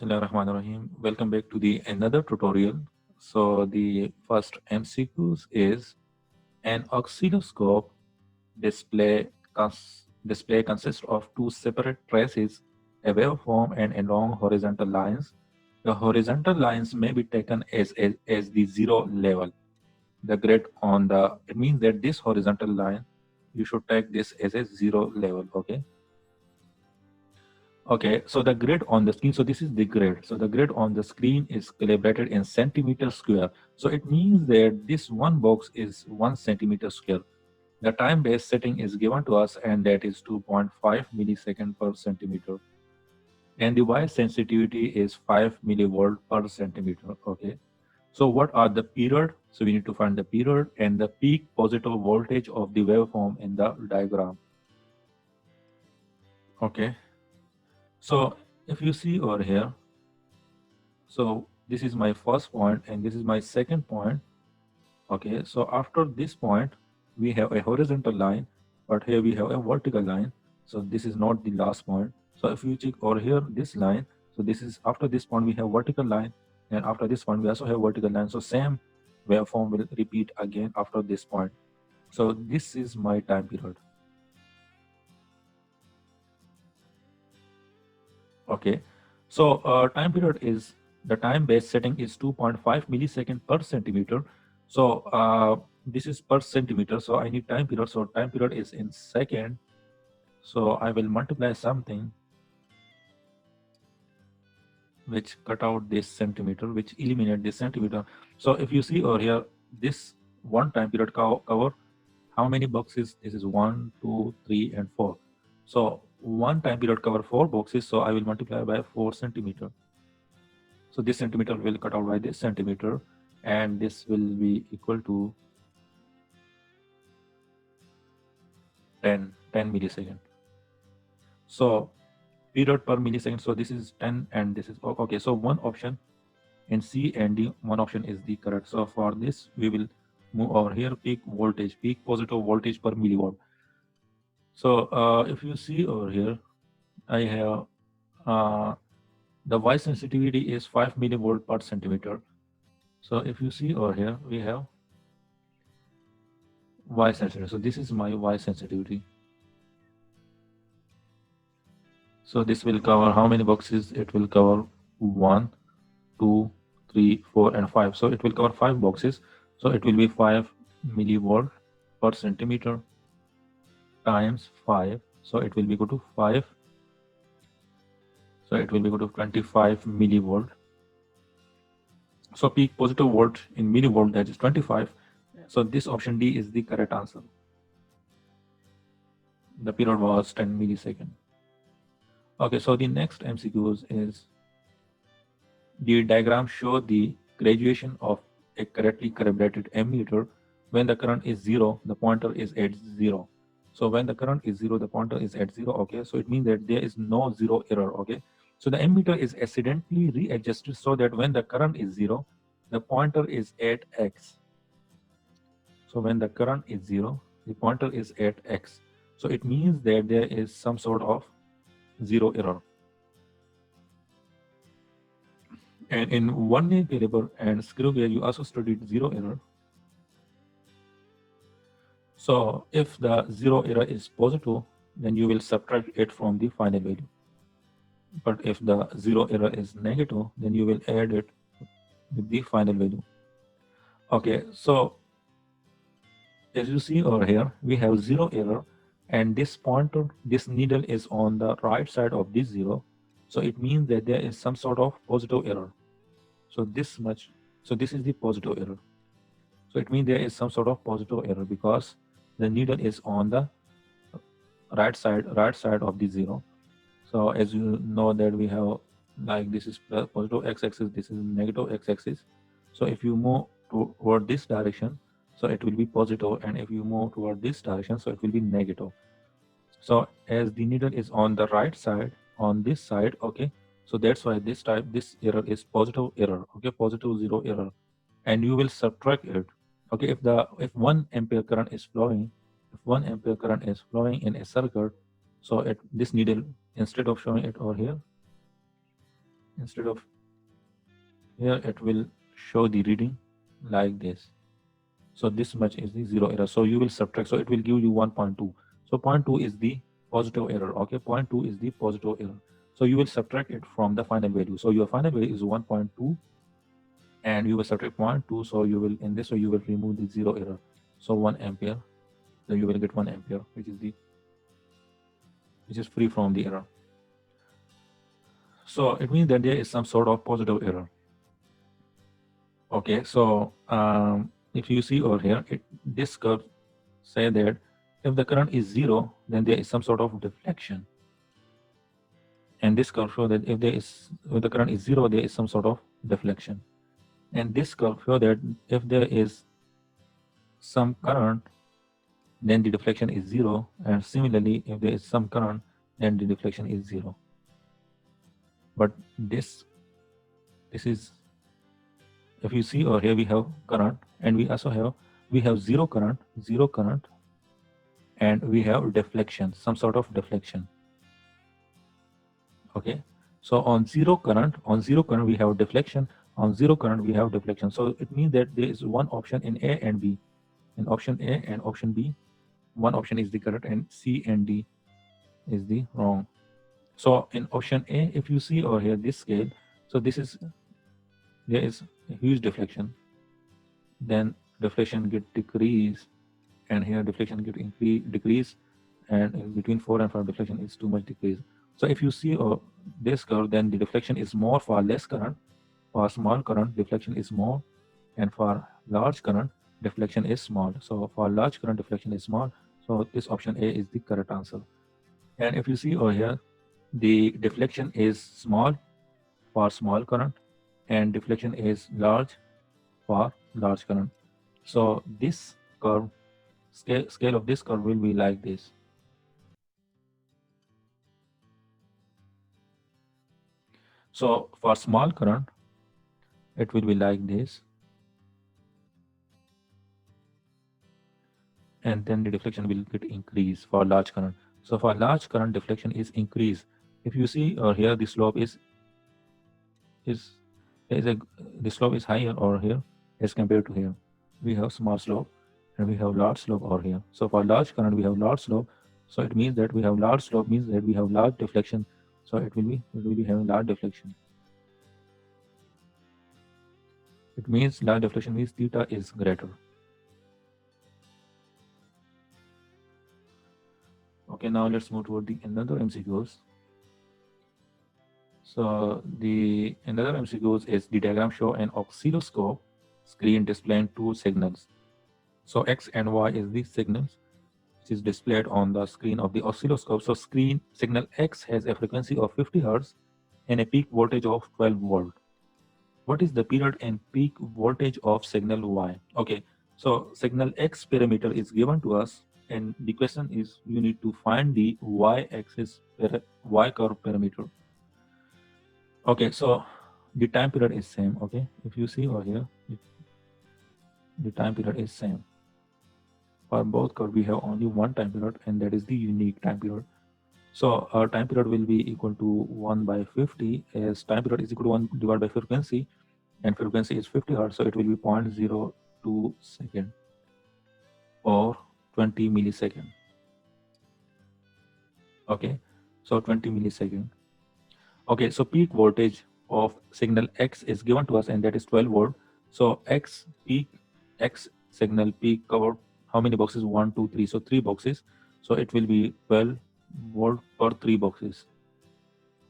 Bismillahirrahmanirrahim. Welcome back to the another tutorial. So the first MCQs is an oscilloscope display consists of two separate traces, a waveform and a long horizontal lines. The horizontal lines may be taken as the zero level. The grid on the it means that this horizontal line you should take this as a zero level. Okay, so the grid on the screen, so this is the grid. So the grid on the screen is calibrated in centimeter square. So it means that this one box is 1 centimeter square. The time-based setting is given to us and that is 2.5 millisecond per centimeter. And the Y sensitivity is 5 millivolt per centimeter, okay? So what are the period? So we need to find the period and the peak positive voltage of the waveform in the diagram, okay? So if you see over here, so this is my first point and this is my second point. Okay, so after this point, we have a horizontal line, but here we have a vertical line. So this is not the last point. So if you check over here, this line, so this is after this point, we have vertical line. And after this point, we also have vertical line. So same waveform will repeat again after this point. So this is my time period. Okay, so time period is the time base setting is 2.5 millisecond per centimeter. So this is per centimeter. So I need time period. So time period is in second. So I will multiply something which cut out this centimeter, which eliminate this centimeter. So if you see over here, this one time period cover how many boxes? This is 1, 2, 3, and 4. So one time period cover 4 boxes. So I will multiply by 4 centimeter. So this centimeter will cut out by this centimeter, and this will be equal to 10 millisecond. So period per millisecond. So this is 10 and this is okay. So one option in C and D, one option is the correct. So for this, we will move over here, peak voltage, peak positive voltage per milliwatt. So if you see over here, I have the Y sensitivity is 5 millivolt per centimeter. So if you see over here, we have Y sensitivity. So this is my Y sensitivity. So this will cover how many boxes? It will cover 1, 2, 3, 4, and 5. So it will cover 5 boxes. So it will be 5 millivolt per centimeter times 5. So it will be equal to 5. So it will be equal to 25 millivolt. So peak positive volt in millivolt, that is 25. So this option D is the correct answer. The period was 10 millisecond. Okay, so the next MCQs is the diagram show the graduation of a correctly calibrated ammeter. When the current is 0, the pointer is at 0. So when the current is 0, the pointer is at 0. Okay, so it means that there is no zero error. Okay, so the ammeter is accidentally readjusted so that when the current is 0, the pointer is at X. So when the current is 0, the pointer is at X. So it means that there is some sort of zero error. And in one-way caliber and screw gear, you also studied zero error. So if the zero error is positive, then you will subtract it from the final value. But if the zero error is negative, then you will add it with the final value. Okay, so as you see over here, we have zero error, and this pointer, this needle is on the right side of this zero. So it means that there is some sort of positive error. So this much, so this is the positive error. So it means there is some sort of positive error because the needle is on the right side of the zero. So as you know that we have, like, this is positive x-axis, this is negative x-axis. So if you move toward this direction, so it will be positive, and if you move toward this direction, so it will be negative. So as the needle is on the right side, on this side, okay, so that's why this error is positive error, okay, positive zero error, and you will subtract it. Okay, if 1 ampere current is flowing, in a circuit, so this needle, instead of showing it over here, instead of here, it will show the reading like this. So this much is the zero error. So you will subtract. So it will give you 1.2. So 0.2 is the positive error. Okay, 0.2 is the positive error. So you will subtract it from the final value. So your final value is 1.2, and you will subtract 0.2. So you will in this way you will remove the zero error. So 1 ampere. So you will get 1 ampere, which is free from the error. So it means that there is some sort of positive error. Okay, so if you see over here, this curve say that if the current is 0, then there is some sort of deflection. And this curve shows that if the current is 0, there is some sort of deflection. And this curve shows that if there is some current, then the deflection is 0. And similarly, if there is some current, then the deflection is 0. But this is, if you see over here, we have current, and we also have zero current, and we have deflection, some sort of deflection. Okay, so on zero current we have deflection. On zero current we have deflection. So it means that there is one option in A and B. In option A and option B, one option is the correct, and C and D is the wrong. So in option A, if you see over here this scale, so there is a huge deflection. Then deflection get decrease, and here deflection get decrease, and in between 4 and 5 deflection is too much decrease. So if you see this curve, then the deflection is more for less current. For small current, deflection is more, and for large current, deflection is small. So for large current, deflection is small. So this option A is the correct answer. And if you see over here, the deflection is small for small current, and deflection is large for large current. So this curve, scale of this curve will be like this. So for small current, it will be like this, and then the deflection will get increase for large current. So for large current, deflection is increase. If you see here, the slope the slope is higher over here as compared to here. We have small slope and we have large slope over here. So for large current, we have large slope. So it means that we have large slope means that we have large deflection. So it will be having large deflection. It means large deflection means theta is greater. Okay, now let's move toward the another MCQs. So the another MCQs is the diagram show an oscilloscope screen displaying two signals. So X and Y is the signals which is displayed on the screen of the oscilloscope. So screen signal X has a frequency of 50 Hz and a peak voltage of 12 volt. What is the period and peak voltage of signal Y? Okay, so signal X parameter is given to us, and the question is you need to find the Y axis Y curve parameter. Okay, so the time period is same. Okay, if you see over here, the time period is same. For both curve, we have only one time period, and that is the unique time period. So our time period will be equal to 1 by 50, as time period is equal to 1 divided by frequency, and frequency is 50 Hz, so it will be 0.02 second or 20 millisecond. Okay, so 20 millisecond. Okay, so peak voltage of signal X is given to us, and that is 12 volt. So X signal peak covered how many boxes? 1, 2, 3. So 3 boxes. So it will be 12 volt per 3 boxes.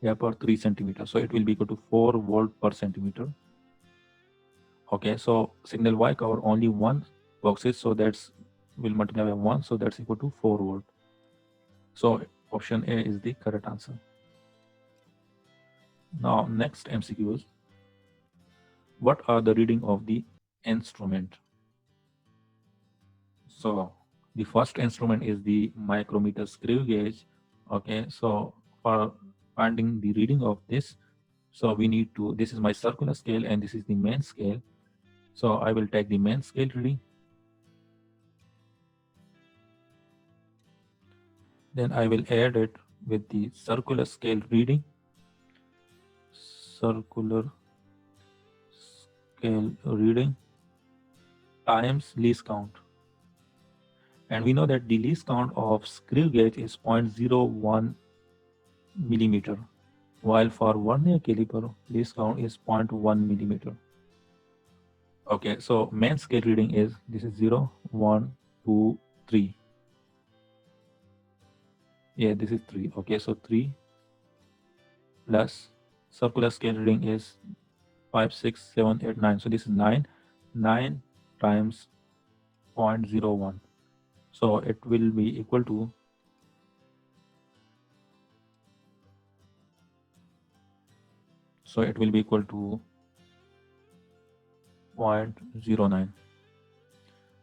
Yeah, per 3 centimeter. So it will be equal to 4 volt per centimeter. Okay, so signal Y cover only 1 boxes, so that's will multiply by 1, so that's equal to 4 volt. So option A is the correct answer. Now next MCQs. What are the reading of the instrument? So the first instrument is the micrometer screw gauge. Okay, so for finding the reading of this, so we need to, this is my circular scale and this is the main scale. So I will take the main scale reading. Then I will add it with the circular scale reading. circular scale reading times least count. And we know that the least count of screw gauge is 0.01 millimeter, while for vernier caliper, least count is 0.1 millimeter. Okay, so main scale reading is, this is 0, 1, 2, 3. Yeah, this is 3. Okay, so 3 plus circular scale reading is 5, 6, 7, 8, 9. So this is 9. 9 times 0.01. So it will be equal to 0.09.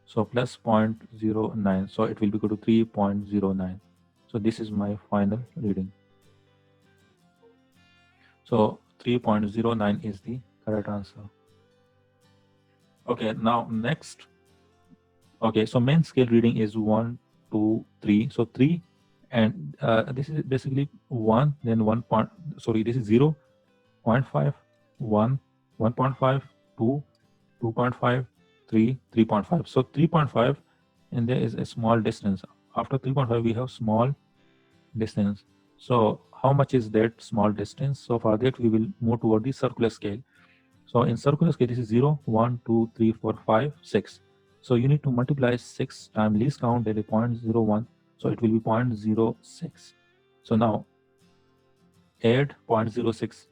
So plus 0.09. So it will be equal to 3.09. So this is my final reading. So 3.09 is the correct answer. Okay, now next. Okay, so main scale reading is 1, 2, 3. So 3, and this is basically 1, then 1 point, sorry, this is 0, 0.5, 1, 1.5, 2, 2.5, 3, 3.5. So 3.5, and there is a small distance. After 3.5, we have small distance. So how much is that small distance? So for that, we will move toward the circular scale. So in circular scale, this is 0, 1, 2, 3, 4, 5, 6. So you need to multiply 6 times least count, that is 0.01. So it will be 0.06. So now add 0.06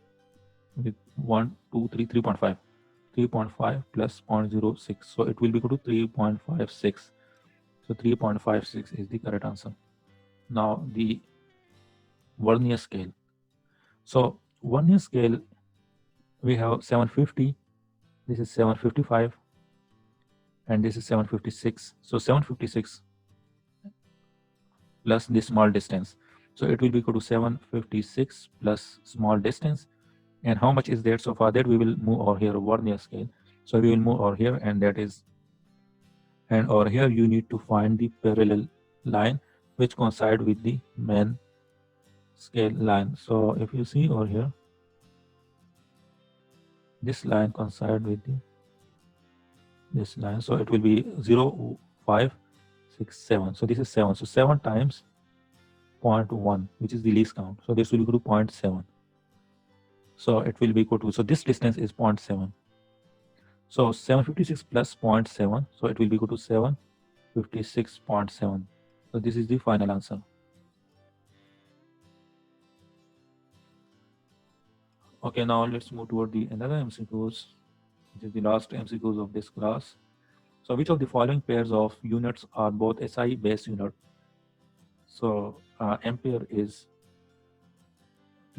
with 1, 2, 3, 3.5. 3.5 plus 0.06. So it will be equal to 3.56. So 3.56 is the correct answer. Now the vernier scale. So vernier scale, we have 750. This is 755. And this is 756. So 756 plus this small distance. So it will be equal to 756 plus small distance. And how much is that? So for that, we will move over here, vernier scale. So we will move over here, and that is, and over here you need to find the parallel line which coincide with the main scale line. So if you see over here, this line coincide with this line. So it will be 0, 5, 6, 7. So this is 7. So 7 times 0.1, which is the least count. So this will be equal to 0.7. So it will be equal to, so this distance is 0.7. So 756 plus 0.7. So it will be equal to 756.7. So this is the final answer. Okay, now let's move toward the another MCQs, which is the last MCQs of this class. So which of the following pairs of units are both SI base unit? So ampere is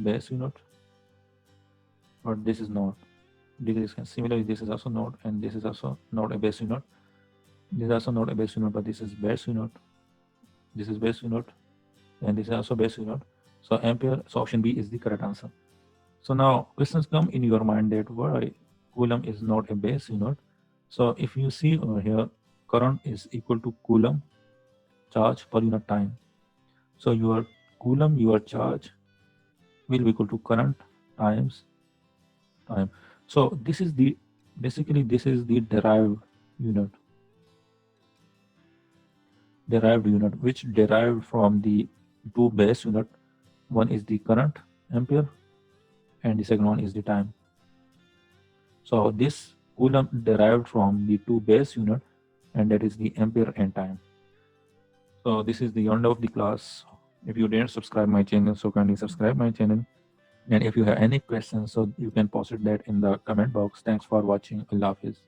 base unit, but this is not. Similarly, this is also not, and this is also not a base unit. This is also not a base unit, but this is base unit. This is base unit, and this is also base unit. So ampere, so option B is the correct answer. So now questions come in your mind that why coulomb is not a base unit. So if you see over here, current is equal to coulomb charge per unit time. So your coulomb, your charge will be equal to current times time. So this is the, basically this is the derived unit, which derived from the two base unit. One is the current, ampere, and the second one is the time. So this coulomb derived from the two base unit, and that is the ampere and time. So this is the end of the class. If you didn't subscribe my channel, so kindly subscribe my channel. And if you have any questions, so you can post it that in the comment box. Thanks for watching. Allah Hafiz.